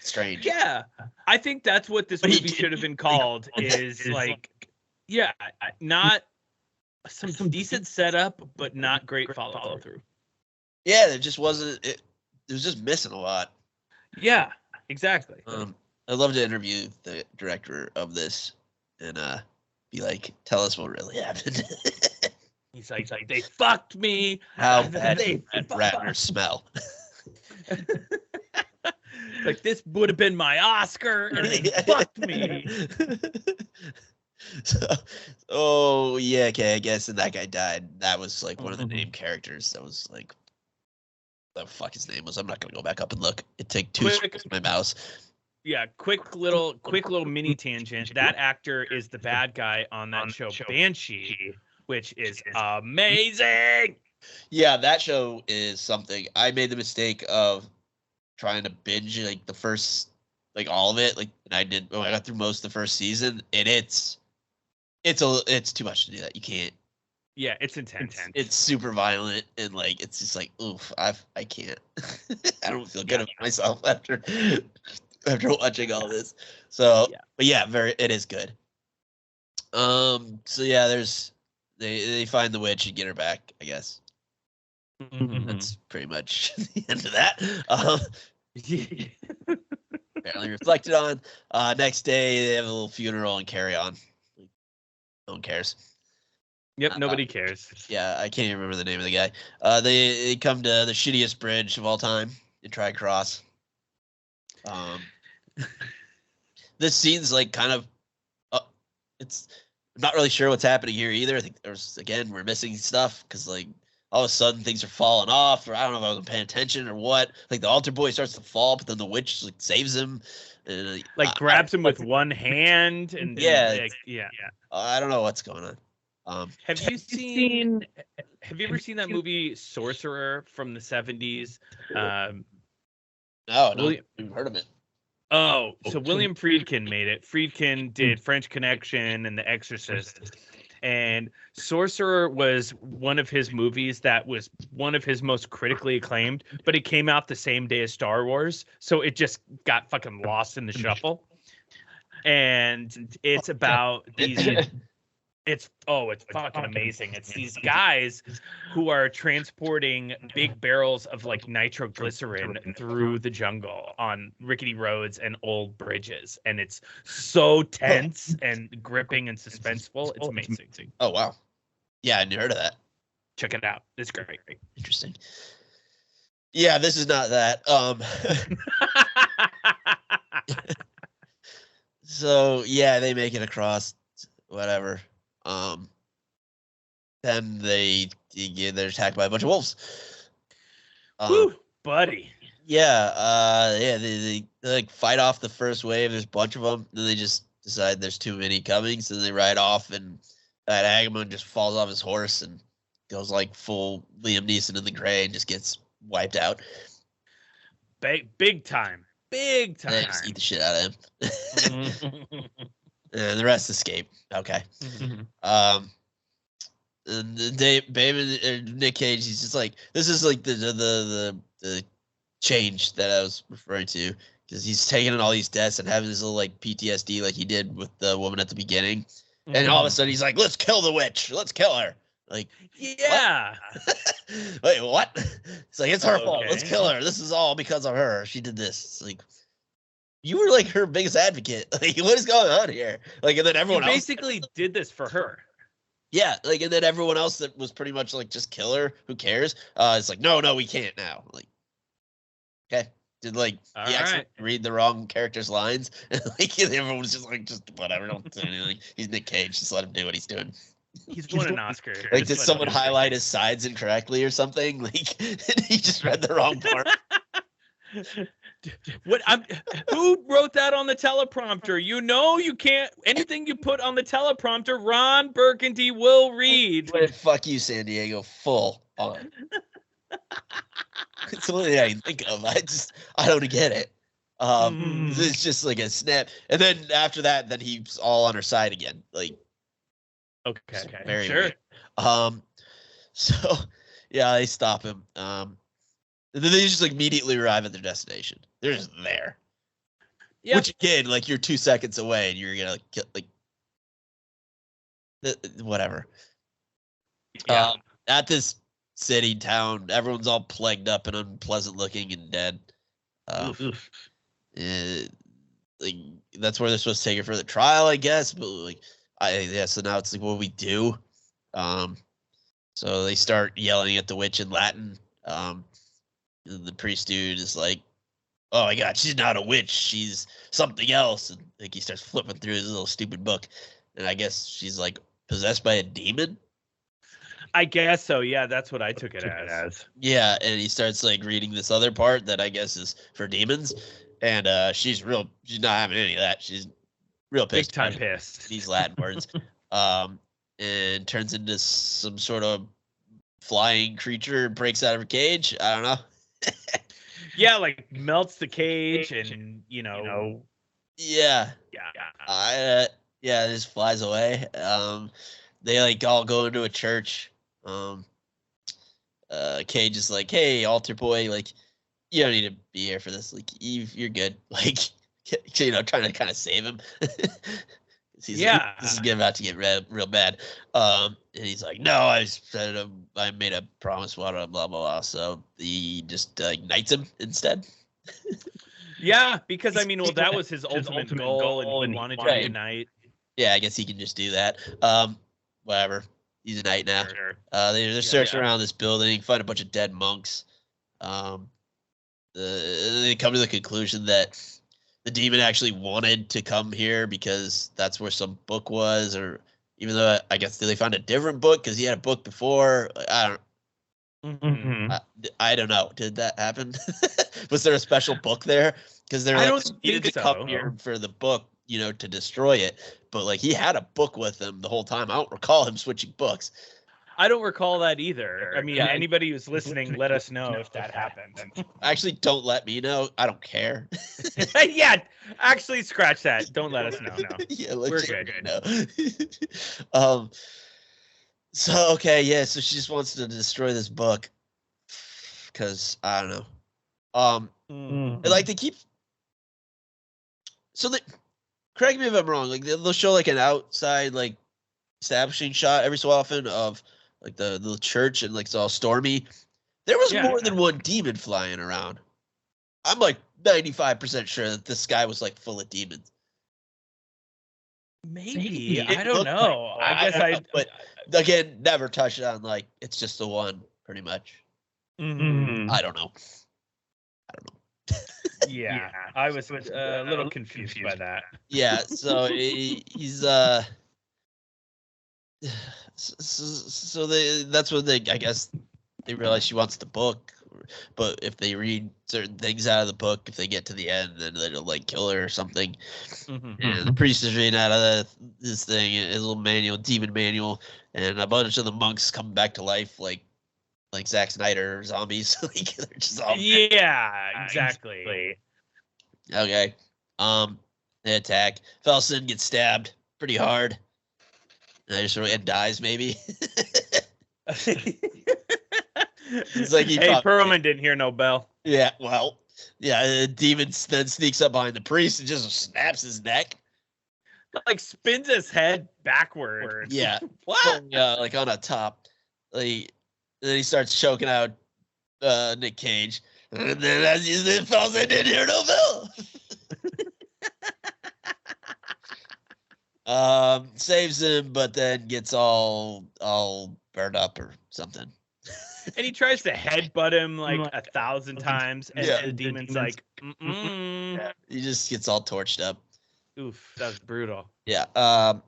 Speaker 1: strange.
Speaker 2: Yeah, I think that's what this movie should have been called. Is like, yeah, not some decent setup, but not great follow through.
Speaker 1: Yeah, there just wasn't. It was just missing a lot.
Speaker 2: Yeah, exactly.
Speaker 1: I'd love to interview the director of this and be like, tell us what really happened.
Speaker 2: He's like, they fucked me.
Speaker 1: How bad did Ratner smell?
Speaker 2: Like, this would have been my Oscar, and they fucked me.
Speaker 1: So, yeah, okay, I guess, and that guy died. That was like one of the named characters. That was like, the fuck his name was. I'm not gonna go back up and look. It took 2 seconds with my mouse.
Speaker 2: Yeah, quick little mini tangent. That actor is the bad guy on that show Banshee, which is amazing.
Speaker 1: Yeah, that show is something. I made the mistake of trying to binge like the first, like all of it, like, and I got through most of the first season, and it's too much to do that. You can't.
Speaker 2: Yeah, it's intense.
Speaker 1: It's super violent, and like, it's just like, oof, I can't. I don't feel good about myself after watching all this. So, yeah. But yeah, it is good. So yeah, they find the witch and get her back, I guess. That's pretty much the end of that. Apparently reflected on. Next day, they have a little funeral and carry on. No one cares.
Speaker 2: Yep, nobody cares.
Speaker 1: Yeah, I can't even remember the name of the guy. They come to the shittiest bridge of all time and try to cross. This scene's like kind of, it's I'm not really sure what's happening here either. I think we're missing stuff, because like all of a sudden things are falling off, or I don't know if I wasn't paying attention or what. Like the altar boy starts to fall, but then the witch like saves him, and
Speaker 2: like grabs him with one hand, and
Speaker 1: I don't know what's going on.
Speaker 2: Have you ever seen that movie Sorcerer from the 70s?
Speaker 1: No, I've heard of it.
Speaker 2: Oh, so William Friedkin made it. Friedkin did French Connection and The Exorcist. And Sorcerer was one of his movies that was one of his most critically acclaimed, but it came out the same day as Star Wars, so it just got fucking lost in the shuffle. And it's about these... It's fucking amazing. It's these guys who are transporting big barrels of like nitroglycerin through the jungle on rickety roads and old bridges, and it's so tense and gripping and suspenseful. It's amazing.
Speaker 1: Oh wow, yeah, I hadn't heard of that.
Speaker 2: Check it out. It's great.
Speaker 1: Interesting. Yeah, this is not that. So yeah, they make it across. Whatever. Then they're attacked by a bunch of wolves.
Speaker 2: Woo, buddy.
Speaker 1: Yeah, they like fight off the first wave. There's a bunch of them. Then they just decide there's too many coming, so they ride off, and that Agamemnon just falls off his horse and goes like full Liam Neeson in The Gray and just gets wiped out.
Speaker 2: Big time. Big time.
Speaker 1: They just eat the shit out of him. And the rest escape. Okay. And Nick Cage, he's just like, this is like the change that I was referring to, because he's taking in all these deaths and having this little like PTSD like he did with the woman at the beginning. And all of a sudden he's like, let's kill the witch. Let's kill her. Like,
Speaker 2: yeah.
Speaker 1: Wait, what? It's like, it's her fault. Let's kill her. This is all because of her. She did this. It's like, you were like her biggest advocate. Like, what is going on here? Like, and then everyone else
Speaker 2: basically did this for her.
Speaker 1: Yeah, like, and then everyone else that was pretty much like, just kill her. Who cares? It's like, no, we can't now. Like, okay. Did like he actually read the wrong character's lines? And like everyone was just like, just whatever, don't do anything. He's Nick Cage, just let him do what he's doing.
Speaker 2: He's won an Oscar.
Speaker 1: Like, did someone highlight his sides incorrectly or something? Like, he just read the wrong part.
Speaker 2: Who wrote that on the teleprompter? You know, you can't. Anything you put on the teleprompter, Ron Burgundy will read.
Speaker 1: Fuck you, San Diego. Full on. It's the only thing I can think of. I don't get it. It's just like a snap, and then after that, then he's all on her side again. Like,
Speaker 2: okay,
Speaker 1: very
Speaker 2: sure.
Speaker 1: Weird. So yeah, they stop him. And then they just like immediately arrive at their destination. They're just there. Yeah. Which again, like, you're 2 seconds away, and you're gonna like get like whatever.
Speaker 2: Yeah.
Speaker 1: At this city town, everyone's all plagued up and unpleasant looking and dead. Like, that's where they're supposed to take her for the trial, I guess. But like, so now it's like, what do we do? So they start yelling at the witch in Latin. The priest dude is like, oh my god, she's not a witch, she's something else. And like, he starts flipping through his little stupid book, and I guess she's like possessed by a demon.
Speaker 2: I guess so. Yeah, that's what I took it as.
Speaker 1: Yeah, and he starts like reading this other part that I guess is for demons, and she's not having any of that. She's real pissed.
Speaker 2: Big time pissed.
Speaker 1: These Latin words. And turns into some sort of flying creature, breaks out of her cage. I don't know.
Speaker 2: Yeah, like melts the cage, and yeah,
Speaker 1: it just flies away. They like all go into a church. Cage is like, hey, altar boy, like, you don't need to be here for this. Like, Eve, you're good. Like, trying to kind of save him. This is about to get real bad. And he's like, no, I made a promise, blah, blah, blah, blah. So he just ignites him instead.
Speaker 2: Yeah, because I mean, well, that was his ultimate goal, and he wanted to ignite.
Speaker 1: Yeah, I guess he can just do that. Whatever. He's a knight now.
Speaker 2: Sure.
Speaker 1: They're searching around this building, find a bunch of dead monks. They come to the conclusion that the demon actually wanted to come here because that's where some book was, or even though I guess they found a different book because he had a book before. I don't know. Did that happen? Was there a special book there? Because they needed to come here for the book, to destroy it. But like, he had a book with him the whole time. I don't recall him switching books.
Speaker 2: I don't recall that either. I mean, anybody who's listening, let us know if that happened.
Speaker 1: Actually, don't let me know. I don't care.
Speaker 2: Yeah, actually, scratch that. Don't let us know. No.
Speaker 1: Yeah,
Speaker 2: we're good.
Speaker 1: No. So okay, yeah. So she just wants to destroy this book because I don't know. Like, they keep. So correct me if I'm wrong. Like, they'll show like an outside like establishing shot every so often of like the church, and like it's all stormy. There was more than one demon flying around. I'm like 95% sure that this guy was like full of demons.
Speaker 2: Maybe. I don't know. I guess
Speaker 1: but again, never touched on like it's just the one, pretty much. I don't know.
Speaker 2: Yeah, I was a little confused by that.
Speaker 1: Yeah, so he's so that's what I guess they realize she wants the book, but if they read certain things out of the book, if they get to the end, then they'll like kill her or something. And the priest is reading out of this thing, his little manual, demon manual, and a bunch of the monks come back to life like Zack Snyder zombies. Like, they're just all
Speaker 2: exactly.
Speaker 1: Okay. They attack. Felsen gets stabbed pretty hard. And dies, maybe. It's like
Speaker 2: hey, Perlman didn't hear no bell.
Speaker 1: Yeah, well, yeah, the demon then sneaks up behind the priest and just snaps his neck.
Speaker 2: Like spins his head backwards.
Speaker 1: Yeah.
Speaker 2: What?
Speaker 1: Like on a top. Like, then he starts choking out Nick Cage. And then as he falls in, didn't hear no bell. Saves him, but then gets all burned up or something.
Speaker 2: And he tries to headbutt him like 1,000 times, and the demon's like,
Speaker 1: Yeah, he just gets all torched up.
Speaker 2: Oof, that was brutal.
Speaker 1: Yeah. So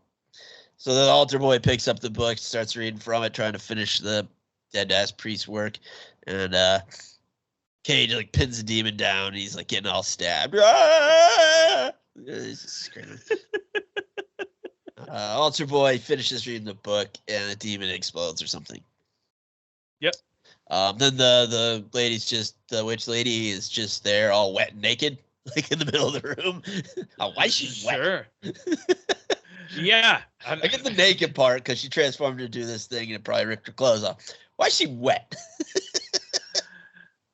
Speaker 1: the altar boy picks up the book, starts reading from it, trying to finish the dead ass priest work, and Cage like pins the demon down. And he's like getting all stabbed. He's just screaming. Altar boy finishes reading the book, and the demon explodes or something.
Speaker 2: Yep.
Speaker 1: Then the witch lady is just there, all wet and naked, like in the middle of the room. Why is she wet?
Speaker 2: Sure. Yeah.
Speaker 1: I get the naked part because she transformed to do this thing and it probably ripped her clothes off. Why is she wet?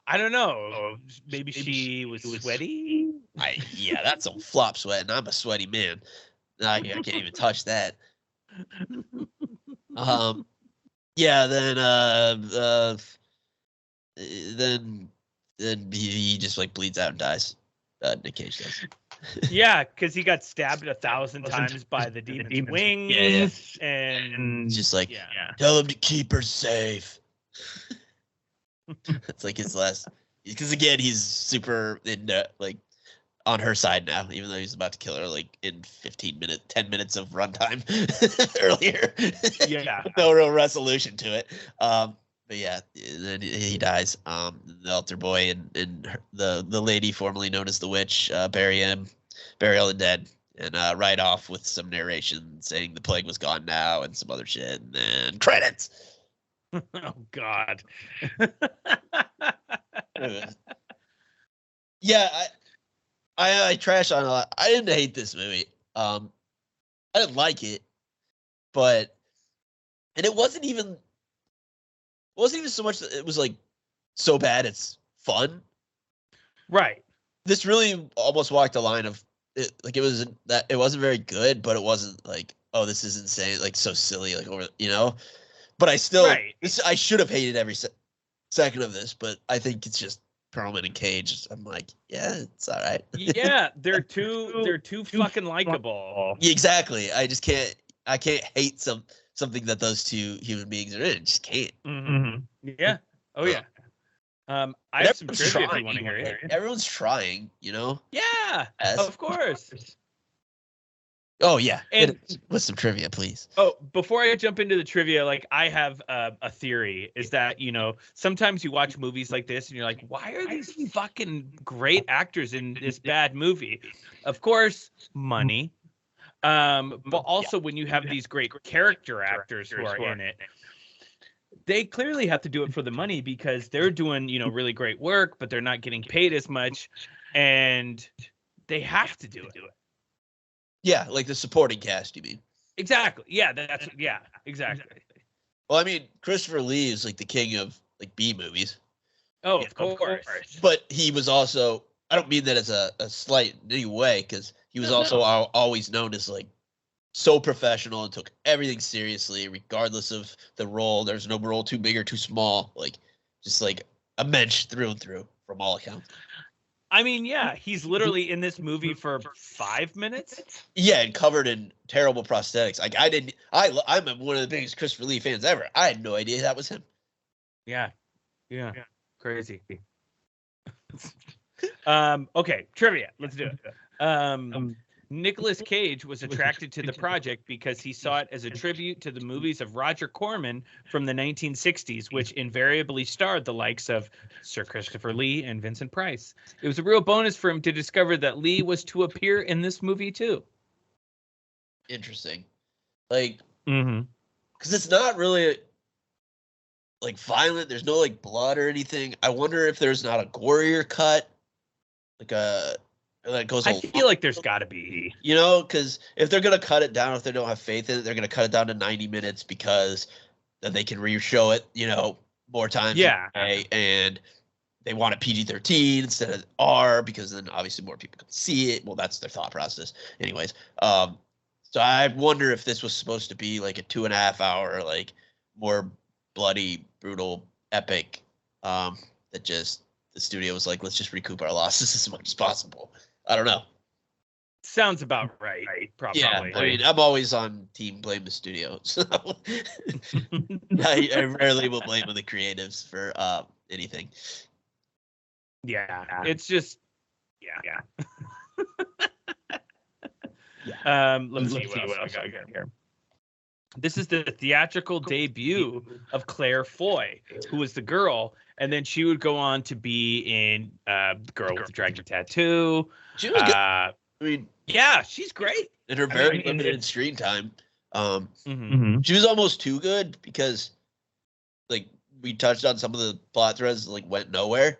Speaker 2: I don't know. Maybe she was sweaty.
Speaker 1: Yeah, that's some flop sweat, and I'm a sweaty man. I can't even touch that. Yeah. Then he just like bleeds out and dies. Nick Cage does.
Speaker 2: Yeah, because he got stabbed 1,000 times by the demon's wings.
Speaker 1: Yeah.
Speaker 2: And
Speaker 1: just like, tell him to keep her safe. It's like his last, because again, he's super like on her side now, even though he's about to kill her like in 10 minutes of runtime earlier.
Speaker 2: Yeah.
Speaker 1: No real resolution to it. But yeah, then he dies. The altar boy and the lady formerly known as the witch bury all the dead, and ride off with some narration saying the plague was gone now and some other shit, and then credits.
Speaker 2: Oh God.
Speaker 1: Yeah, I trash on a lot. I didn't hate this movie. I didn't like it, and it wasn't even so much that it was like so bad it's fun.
Speaker 2: Right.
Speaker 1: This really almost walked the line of it, like it wasn't very good, but it wasn't like, oh, this is insane, like so silly, like over, But I still, I should have hated every second of this, but I think it's just Perlman and Cage. I'm like, yeah, it's all right.
Speaker 2: Yeah, they're too fucking likable.
Speaker 1: Exactly. I can't hate something that those two human beings are in. Just can't.
Speaker 2: Mm-hmm. Yeah. Oh yeah. I have some trivia if you want to hear it.
Speaker 1: Everyone's trying,
Speaker 2: Yeah, of course.
Speaker 1: Oh yeah,
Speaker 2: and
Speaker 1: with some trivia, please.
Speaker 2: Oh, before I jump into the trivia, like I have a theory is that sometimes you watch movies like this and you're like, why are these fucking great actors in this bad movie? Of course, money. But also when you have these great character actors who are in it, they clearly have to do it for the money because they're doing really great work, but they're not getting paid as much, and they have to do it.
Speaker 1: Yeah, like the supporting cast, you mean?
Speaker 2: Exactly. Yeah, exactly.
Speaker 1: Well, I mean, Christopher Lee is like the king of like B movies.
Speaker 2: Oh, of course.
Speaker 1: But he was also, I don't mean that as a slight in any way, because he was always known as like so professional and took everything seriously, regardless of the role. There's no role too big or too small. Like, just like a mensch through and through from all accounts.
Speaker 2: I mean, yeah, he's literally in this movie for 5 minutes.
Speaker 1: Yeah, and covered in terrible prosthetics. Like I'm one of the biggest Christopher Lee fans ever. I had no idea that was him.
Speaker 2: Yeah. Crazy. Okay, trivia. Let's do it. Nicolas Cage was attracted to the project because he saw it as a tribute to the movies of Roger Corman from the 1960s, which invariably starred the likes of Sir Christopher Lee and Vincent Price. It was a real bonus for him to discover that Lee was to appear in this movie too.
Speaker 1: Interesting. Like, because it's not really like violent. There's no like blood or anything. I wonder if there's not a gorier cut, like a that goes.
Speaker 2: I feel like there's got to be.
Speaker 1: Because if they're gonna cut it down, if they don't have faith in it, they're gonna cut it down to 90 minutes because then they can re-show it, more times.
Speaker 2: Yeah.
Speaker 1: And they want it PG-13 instead of R because then obviously more people can see it. Well, that's their thought process, anyways. So I wonder if this was supposed to be like a 2.5 hour, like more bloody, brutal, epic. That just the studio was like, let's just recoup our losses as much as possible. I don't know.
Speaker 2: Sounds about right. Probably.
Speaker 1: Yeah, I mean, I'm always on team blame the studio, so I rarely will blame the creatives for anything.
Speaker 2: Yeah, it's just yeah. Let's see what else I got here. This is the theatrical debut of Claire Foy, who was the girl, and then she would go on to be in Girl with the Dragon Tattoo.
Speaker 1: She was good. I mean,
Speaker 2: yeah, she's great.
Speaker 1: In her very limited screen time. She was almost too good because, like, we touched on some of the plot threads, like, went nowhere.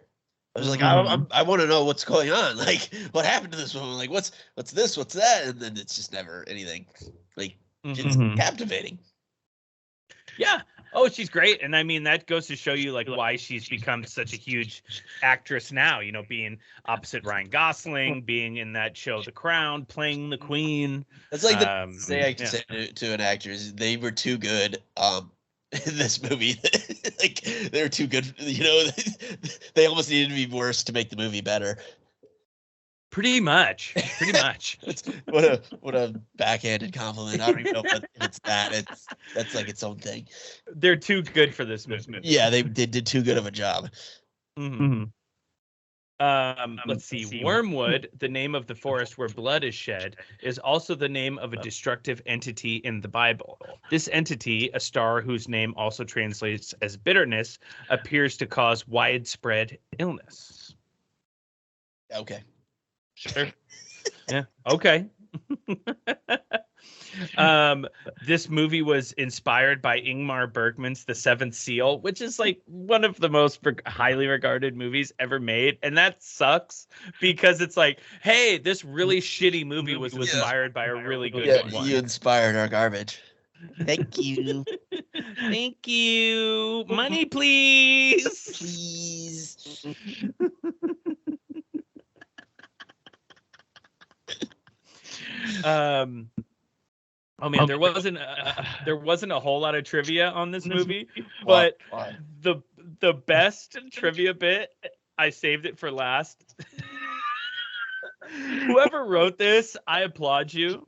Speaker 1: I was like, I want to know what's going on. Like, what happened to this woman? Like, what's this? What's that? And then it's just never anything. Like, it's captivating.
Speaker 2: Yeah. Oh, she's great. And I mean, that goes to show you like why she's become such a huge actress now, being opposite Ryan Gosling, being in that show, The Crown, playing the Queen.
Speaker 1: That's like say to an actor is they were too good in this movie. Like they were too good, they almost needed to be worse to make the movie better.
Speaker 2: Pretty much.
Speaker 1: What a backhanded compliment. I don't even know if it's that. That's like its own thing.
Speaker 2: They're too good for this movie.
Speaker 1: Yeah, they did too good of a job.
Speaker 2: Let's see. Wormwood, the name of the forest where blood is shed, is also the name of a destructive entity in the Bible. This entity, a star whose name also translates as bitterness, appears to cause widespread illness.
Speaker 1: Okay.
Speaker 2: Sure. Yeah. Okay. This movie was inspired by Ingmar Bergman's The Seventh Seal, which is like one of the most highly regarded movies ever made. And that sucks because it's like, hey, this really shitty movie was inspired by a really good one.
Speaker 1: You inspired our garbage. Thank you.
Speaker 2: Thank you. Money, please.
Speaker 1: Please.
Speaker 2: Oh man, there wasn't a whole lot of trivia on this movie, but the best trivia bit, I saved it for last. Whoever wrote this, I applaud you.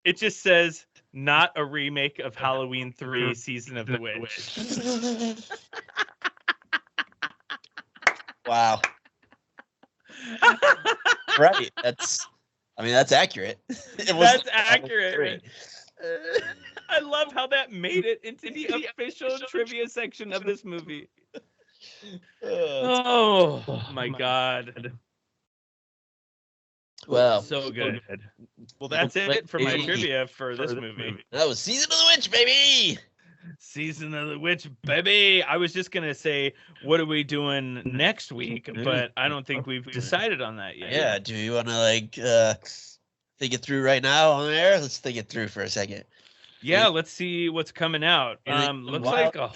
Speaker 2: It just says not a remake of Halloween 3 Season of the Witch.
Speaker 1: Wow. Right. That's accurate.
Speaker 2: That's accurate. I love how that made it into the official trivia section of this movie. Oh my God.
Speaker 1: Well,
Speaker 2: so good. Well, that's it for my trivia for this movie.
Speaker 1: That was Season of the Witch, baby.
Speaker 2: Season of the Witch, baby. I was just gonna say, what are we doing next week? But I don't think we've decided on that yet.
Speaker 1: Yeah. Do you want to think it through right now on air? Let's think it through for a second.
Speaker 2: Yeah. Let's see what's coming out. Looks like a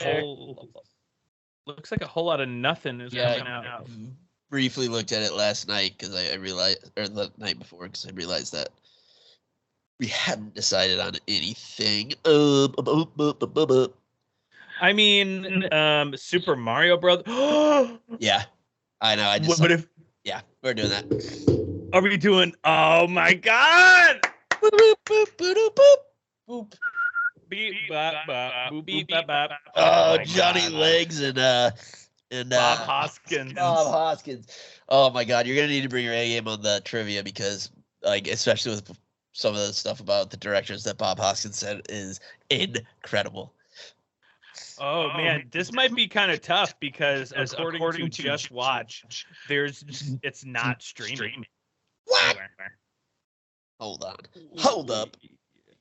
Speaker 2: whole lot of nothing is coming out.
Speaker 1: Briefly looked at it last night because I realized, or the night before, because I realized that we hadn't decided on anything.
Speaker 2: I mean, Super Mario Brothers.
Speaker 1: Yeah, I know.
Speaker 2: What if?
Speaker 1: Yeah, we're doing that.
Speaker 2: Are we doing? Oh my God!
Speaker 1: Boop boop boop boop boop boop.
Speaker 2: Beep bop bop boop beep bop bop.
Speaker 1: Oh, Johnny Legs and
Speaker 2: Bob Hoskins.
Speaker 1: Bob Hoskins. Oh my God, you're gonna need to bring your A game on the trivia because, like, especially with some of the stuff about the directors that Bob Hoskins said is incredible.
Speaker 2: Oh man, this might be kind of tough because according to Just Watch, it's not streaming.
Speaker 1: What? Hold on. Hold up.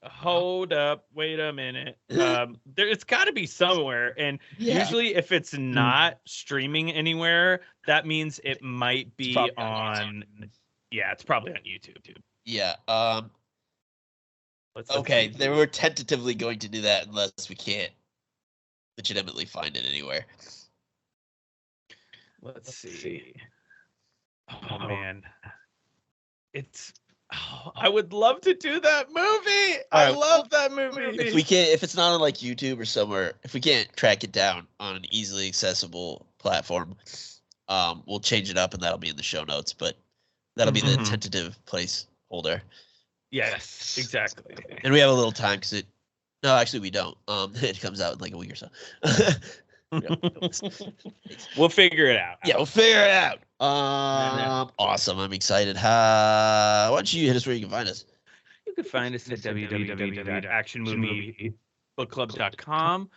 Speaker 2: Hold up. Wait a minute. It's got to be somewhere, and usually if it's not streaming anywhere, that means it might be on Yeah, it's probably on YouTube too.
Speaker 1: Yeah.
Speaker 2: Let's
Speaker 1: Okay, they were tentatively going to do that unless we can't legitimately find it anywhere.
Speaker 2: Let's see. Oh man, it's. Oh, I would love to do that movie. I love that movie.
Speaker 1: If we can't, if it's not on like YouTube or somewhere, if we can't track it down on an easily accessible platform, we'll change it up and that'll be in the show notes. But that'll be the tentative placeholder.
Speaker 2: Yes, exactly.
Speaker 1: And we have a little time because no, actually we don't. It comes out in like a week or so.
Speaker 2: We'll figure it out.
Speaker 1: Yeah, we'll figure it out. Awesome. I'm excited. Why don't you hit us where you can find us?
Speaker 2: You can find us at www.actionmoviebookclub.com.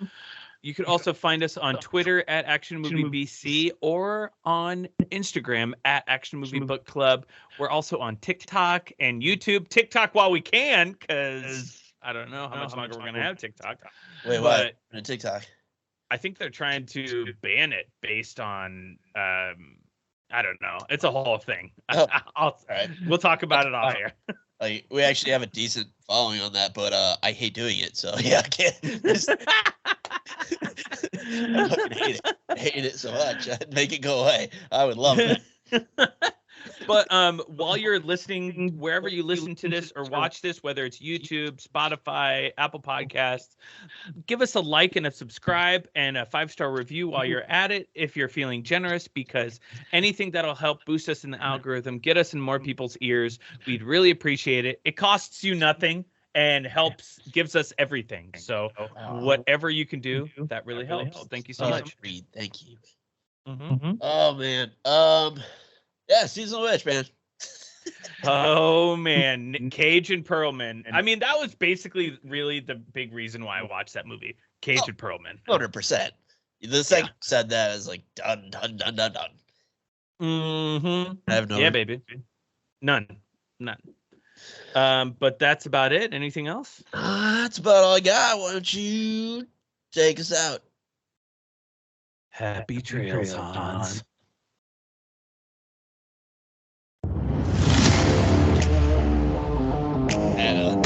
Speaker 2: You can also find us on Twitter at ActionMovieBC or on Instagram at ActionMovieBookClub. We're also on TikTok and YouTube. TikTok while we can, because I don't know how much longer we're going to have TikTok.
Speaker 1: Wait, what? TikTok?
Speaker 2: I think they're trying to ban it based on, I don't know. It's a whole thing. We'll talk about it off air.
Speaker 1: Like, we actually have a decent following on that, but I hate doing it. So yeah, I can't. I fucking hate it. I hate it so much. I'd make it go away. I would love it.
Speaker 2: But while you're listening, wherever you listen to this or watch this, whether it's YouTube, Spotify, Apple Podcasts, give us a like and a subscribe and a 5-star review while you're at it if you're feeling generous, because anything that'll help boost us in the algorithm, get us in more people's ears, we'd really appreciate it. It costs you nothing and gives us everything. So whatever you can do, that really helps. Thank you so much.
Speaker 1: Thank you. Oh, man. Yeah, Season of the Witch, man.
Speaker 2: Oh man, Cage and Perlman. I mean, that was basically really the big reason why I watched that movie. Cage and Perlman.
Speaker 1: 100%. The second said that is like done.
Speaker 2: Mm-hmm.
Speaker 1: I have no.
Speaker 2: Yeah, baby. None. But that's about it. Anything else?
Speaker 1: That's about all I got. Why don't you take us out?
Speaker 2: Happy trails, Hans.
Speaker 1: Yeah.